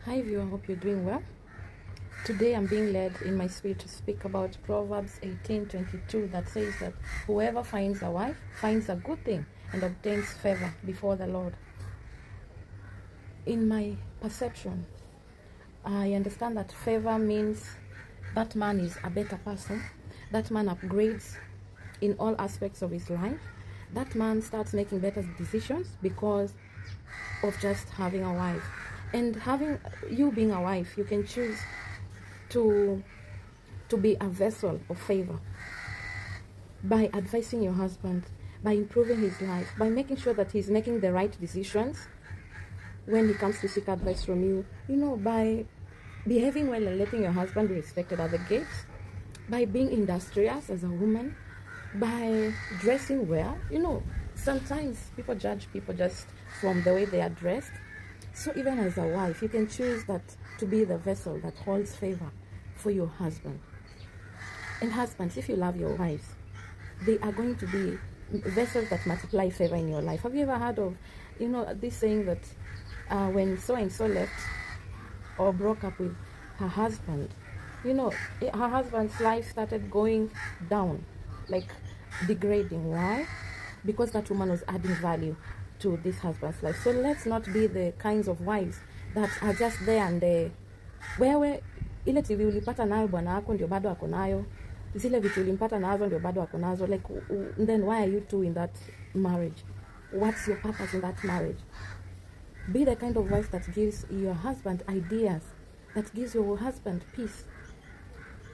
Hi viewer, hope you're doing well. Today I'm being led in my spirit to speak about Proverbs 18:22 that says that whoever finds a wife finds a good thing and obtains favor before the Lord. In my perception, I understand that favor means that man is a better person, that man upgrades in all aspects of his life, that man starts making better decisions because of just having a wife. And having you being a wife, you can choose to be a vessel of favor by advising your husband, by improving his life, by making sure that he's making the right decisions when he comes to seek advice from you, by behaving well and letting your husband be respected at the gates, by being industrious as a woman, by dressing well. Sometimes people judge people just from the way they are dressed. So even as a wife, you can choose that to be the vessel that holds favor for your husband. And husbands, if you love your wives, they are going to be vessels that multiply favor in your life. Have you ever heard of, this saying that when so-and-so left or broke up with her husband, her husband's life started going down, like degrading. Why? Because that woman was adding value to this husband's life. So let's not be the kinds of wives that are just there and there. Wewe ile TV ulipata nayo bwana wako ndio bado ako nayo, zile vitu ulimpata nazo ndio bado ako nazo. Like, then why are you two in that marriage? What's your purpose in that marriage? Be the kind of wife that gives your husband ideas, that gives your husband peace,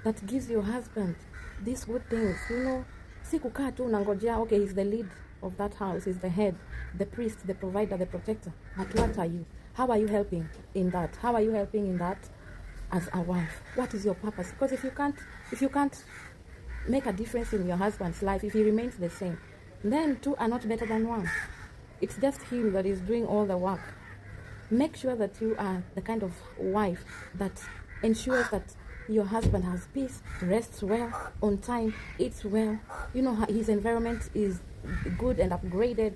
that gives your husband these good things. Si kukaa tu unangojea, okay, he's the lead of that house, he's the head, the priest, the provider, the protector. But what are you? How are you helping in that? How are you helping in that as a wife? What is your purpose? Because if you can't make a difference in your husband's life, if he remains the same, then two are not better than one. It's just him that is doing all the work. Make sure that you are the kind of wife that ensures that your husband has peace, rests well, on time, eats well, his environment is good and upgraded.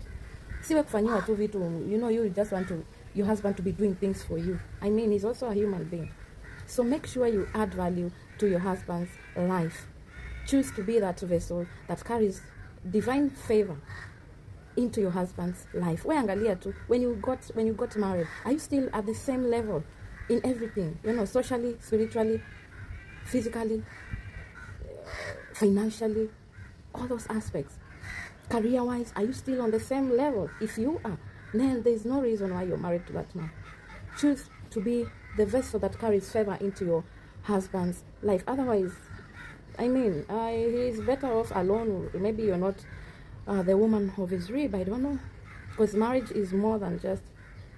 Siwe kufanyiwa tu vitu, you just want your husband to be doing things for you. I mean, he's also a human being. So make sure you add value to your husband's life. Choose to be that vessel that carries divine favor into your husband's life. Angalia tu, when you got married, are you still at the same level in everything? Socially, spiritually, physically, financially, all those aspects. Career-wise, are you still on the same level? If you are, then there's no reason why you're married to that man. Choose to be the vessel that carries favor into your husband's life. Otherwise, he's better off alone. Maybe you're not the woman of his rib, I don't know. Because marriage is more than just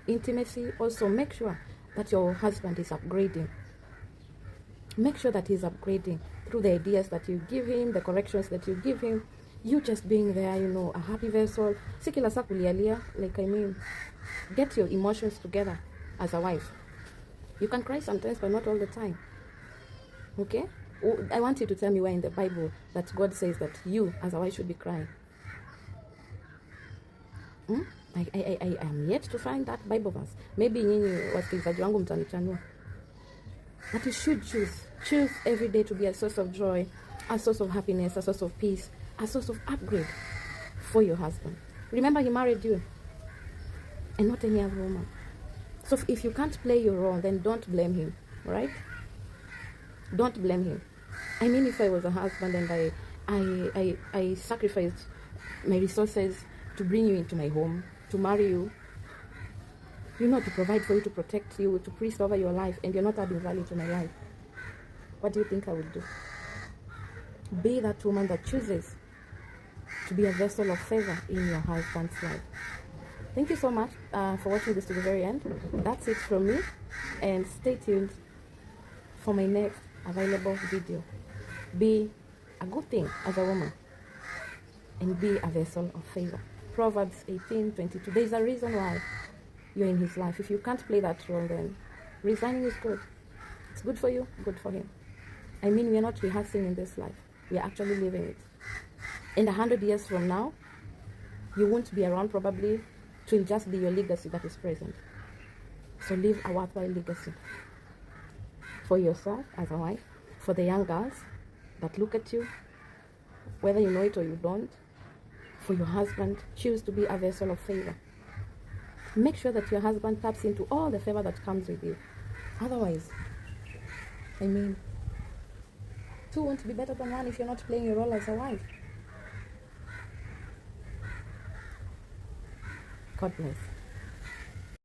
intimacy. Also, make sure that your husband is upgrading. Make sure that he's upgrading through the ideas that you give him, the corrections that you give him. You just being there, a happy vessel. Sikila saa kulialia, get your emotions together as a wife. You can cry sometimes, but not all the time. Okay? I want you to tell me where in the Bible that God says that you as a wife should be crying. I am yet to find that Bible verse. Maybe nyinyi wasikilizaji wangu mtanichanua. But you should choose every day to be a source of joy, a source of happiness, a source of peace, a source of upgrade for your husband. Remember, he married you and not any other woman. So if you can't play your role, then don't blame him, right? Don't blame him. If I was a husband and I sacrificed my resources to bring you into my home, to marry you, to provide for you, to protect you, to priest over your life, and you're not adding value to my life, what do you think I would do? Be that woman that chooses to be a vessel of favor in your husband's life. Thank you so much for watching this to the very end. That's it from me, and stay tuned for my next available video. Be a good thing as a woman and be a vessel of favor. Proverbs 18:22. There's a reason why you're in his life. If you can't play that role, then resigning is good. It's good for you, good for him. We are not rehearsing in this life. We are actually living it. In 100 years from now, you won't be around probably. It will just be your legacy that is present. So leave a worthwhile legacy for yourself as a wife, for the young girls that look at you, whether you know it or you don't, for your husband. Choose to be a vessel of favor. Make sure that your husband taps into all the favor that comes with you. Otherwise, I mean, two won't be better than one if you're not playing your role as a wife. God bless.